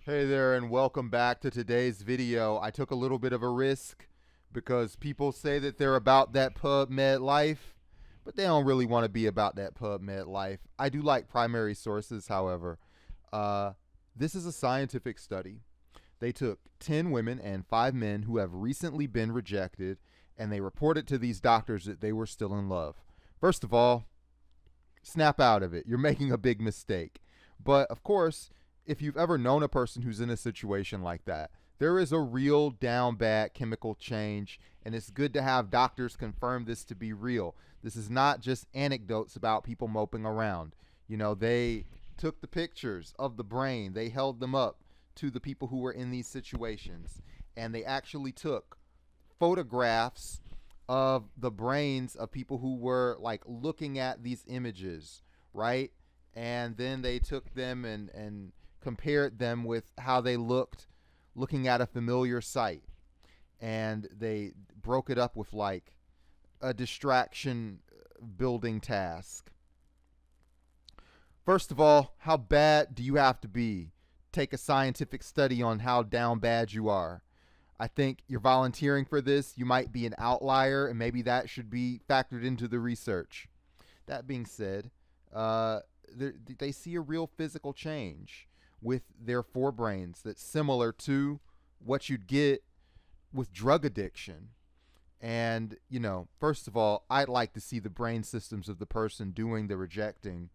Hey there, and welcome back to today's video. I took a little bit of a risk because people say that they're about that PubMed life, but they don't really want to be about that PubMed life. I do like primary sources, however. Uh, this is a scientific study. They took 10 women and 5 men who have recently been rejected, and they reported to these doctors that they were still in love. First of all, snap out of it. You're making a big mistake. But of course, if you've ever known a person who's in a situation like that, there is a real down bad chemical change, and it's good to have doctors confirm this to be real. This is not just anecdotes about people moping around. They took the pictures of the brain, they held them up to the people who were in these situations, and they actually took photographs of the brains of people who were like looking at these images, right? And then they took them and compared them with how they looked looking at a familiar sight. And they broke it up with like a distraction building task. First of all, how bad do you have to be? Take a scientific study on how down bad you are. I think you're volunteering for this. You might be an outlier, and maybe that should be factored into the research. That being said, uh, they see a real physical change with their forebrains that's similar to what you'd get with drug addiction. And, first of all, I'd like to see the brain systems of the person doing the rejecting.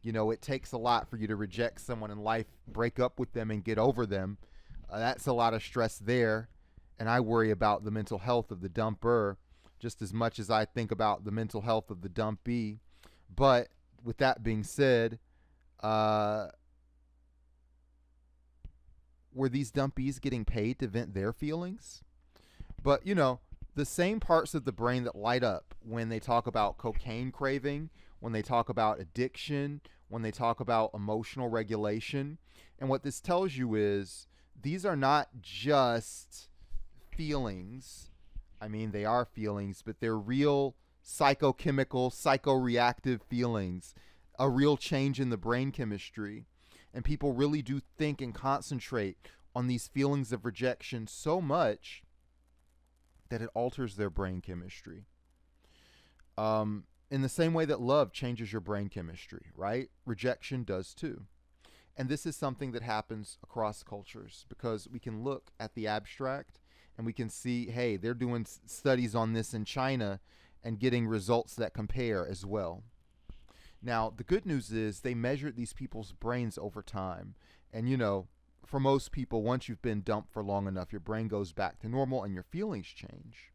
It takes a lot for you to reject someone in life, break up with them, and get over them. That's a lot of stress there. And I worry about the mental health of the dumper just as much as I think about the mental health of the dumpee. But with that being said, uh, were these dumpies getting paid to vent their feelings? But, the same parts of the brain that light up when they talk about cocaine craving, when they talk about addiction, when they talk about emotional regulation. And what this tells you is these are not just feelings. I mean, they are feelings, but they're real psychochemical, psychoreactive feelings, a real change in the brain chemistry. And people really do think and concentrate on these feelings of rejection so much that it alters their brain chemistry. In the same way that love changes your brain chemistry, right? Rejection does too. And this is something that happens across cultures because we can look at the abstract and we can see, hey, they're doing studies on this in China and getting results that compare as well. Now, the good news is they measured these people's brains over time. And, for most people, once you've been dumped for long enough, your brain goes back to normal and your feelings change.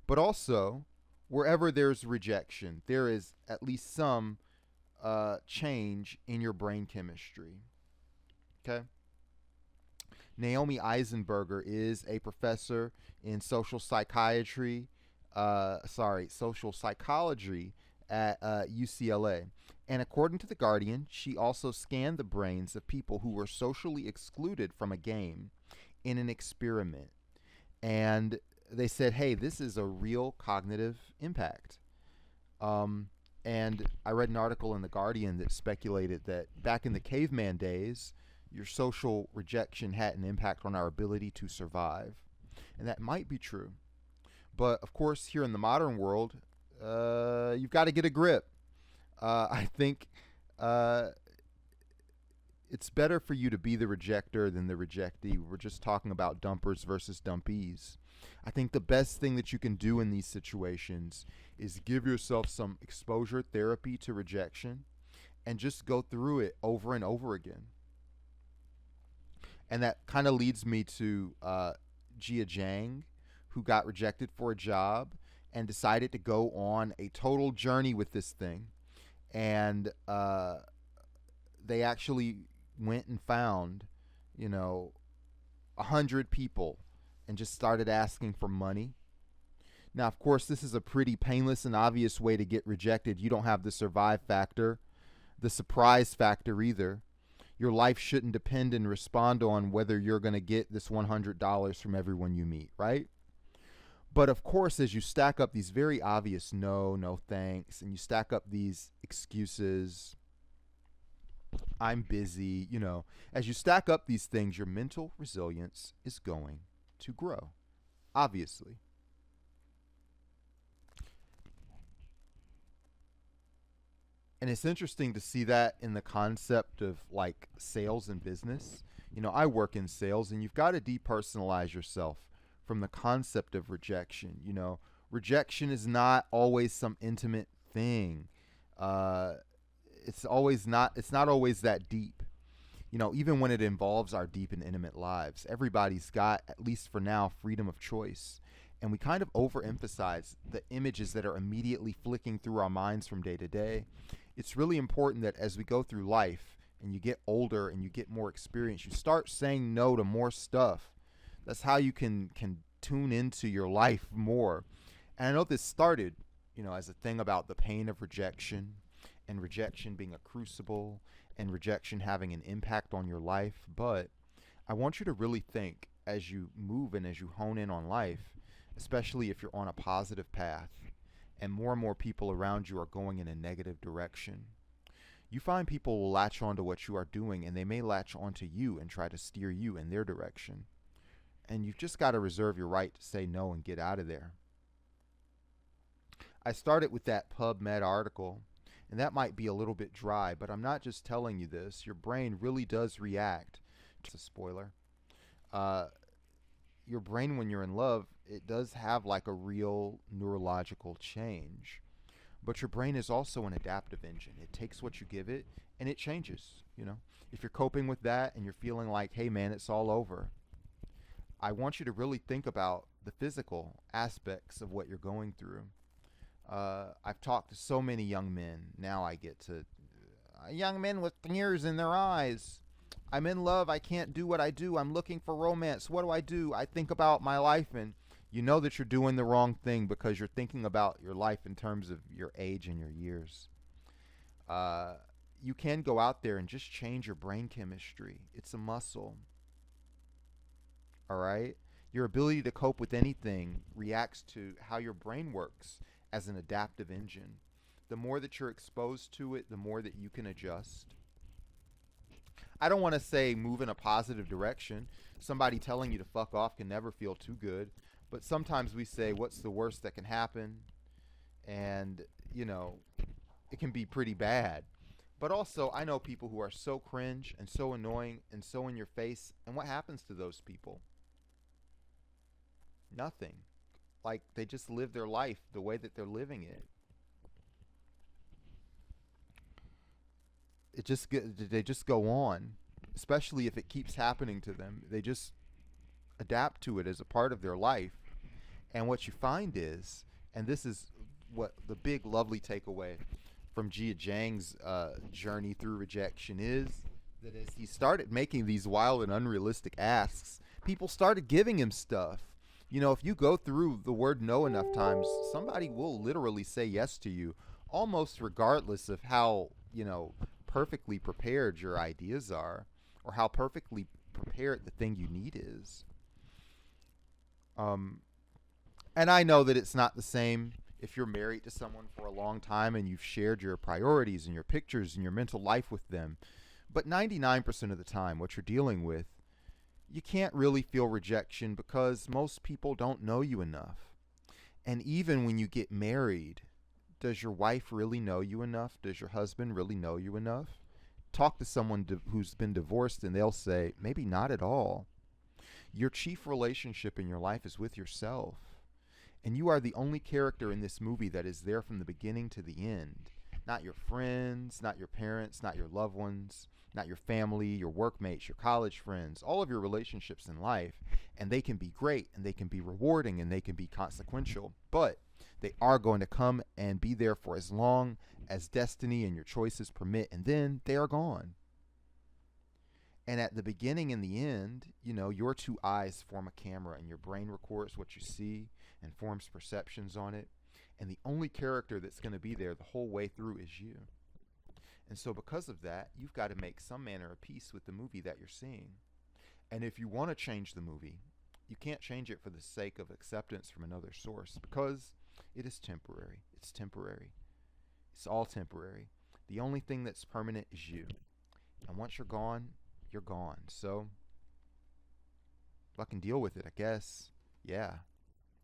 But also, wherever there's rejection, there is at least some change in your brain chemistry. Okay? Naomi Eisenberger is a professor in social psychiatry, social psychology at UCLA. And according to The Guardian, she also scanned the brains of people who were socially excluded from a game in an experiment. And they said, hey, this is a real cognitive impact. And I read an article in The Guardian that speculated that back in the caveman days, your social rejection had an impact on our ability to survive. And that might be true. But of course, here in the modern world, you've got to get a grip. I think it's better for you to be the rejecter than the rejectee. We're just talking about dumpers versus dumpees. I think the best thing that you can do in these situations is give yourself some exposure therapy to rejection and just go through it over and over again. And that kind of leads me to Jia Zhang, who got rejected for a job and decided to go on a total journey with this thing. And they actually went and found, 100 people and just started asking for money. Now, of course, this is a pretty painless and obvious way to get rejected. You don't have the survive factor, the surprise factor either. Your life shouldn't depend and respond on whether you're going to get this $100 from everyone you meet, right? But of course, as you stack up these very obvious no thanks, and you stack up these excuses, I'm busy. As you stack up these things, your mental resilience is going to grow, obviously. And it's interesting to see that in the concept of like sales and business. I work in sales, and you've got to depersonalize yourself from the concept of rejection. Rejection is not always some intimate thing. Uh, it's not always that deep. Even when it involves our deep and intimate lives, everybody's got, at least for now, freedom of choice. And we kind of overemphasize the images that are immediately flicking through our minds from day to day. It's really important that as we go through life and you get older and you get more experience, you start saying no to more stuff. That's how you can tune into your life more. And I know this started, as a thing about the pain of rejection, and rejection being a crucible, and rejection having an impact on your life. But I want you to really think as you move and as you hone in on life, especially if you're on a positive path and more people around you are going in a negative direction. You find people will latch onto what you are doing, and they may latch onto you and try to steer you in their direction. And you've just got to reserve your right to say no and get out of there. I started with that PubMed article, and that might be a little bit dry, but I'm not just telling you this. Your brain really does react to a spoiler. Uh, your brain, when you're in love, it does have like a real neurological change. But your brain is also an adaptive engine. It takes what you give it and it changes. If you're coping with that and you're feeling like, hey man, it's all over, I want you to really think about the physical aspects of what you're going through. I've talked to so many young men. Now I get to young men with tears in their eyes. I'm in love. I can't do what I do. I'm looking for romance. What do? I think about my life, and you know that you're doing the wrong thing because you're thinking about your life in terms of your age and your years. Uh, you can go out there and just change your brain chemistry. It's a muscle. All right? Your ability to cope with anything reacts to how your brain works as an adaptive engine. The more that you're exposed to it, the more that you can adjust. I don't want to say move in a positive direction. Somebody telling you to fuck off can never feel too good. But sometimes we say, what's the worst that can happen? And, it can be pretty bad. But also, I know people who are so cringe and so annoying and so in your face. And what happens to those people? Nothing. Like, they just live their life the way that they're living it. They just go on, especially if it keeps happening to them. They just adapt to it as a part of their life. And what you find is, and this is what the big lovely takeaway from Jia Zhang's journey through rejection is, that as he started making these wild and unrealistic asks, people started giving him stuff. If you go through the word no enough times, somebody will literally say yes to you, almost regardless of how, perfectly prepared your ideas are, or how perfectly prepared the thing you need is. And I know that it's not the same if you're married to someone for a long time and you've shared your priorities and your pictures and your mental life with them. But 99% of the time, what you're dealing with, you can't really feel rejection because most people don't know you enough. And even when you get married, does your wife really know you enough? Does your husband really know you enough? Talk to someone who's been divorced and they'll say, maybe not at all. Your chief relationship in your life is with yourself. And you are the only character in this movie that is there from the beginning to the end. Not your friends, not your parents, not your loved ones, not your family, your workmates, your college friends, all of your relationships in life. And they can be great, and they can be rewarding, and they can be consequential. But they are going to come and be there for as long as destiny and your choices permit, and then they are gone. And at the beginning and the end, your two eyes form a camera, and your brain records what you see and forms perceptions on it. And the only character that's going to be there the whole way through is you. And so because of that, you've got to make some manner of peace with the movie that you're seeing. And if you want to change the movie, you can't change it for the sake of acceptance from another source, because it is temporary. It's temporary. It's all temporary. The only thing that's permanent is you. And once you're gone, you're gone. So if I can deal with it, I guess. Yeah.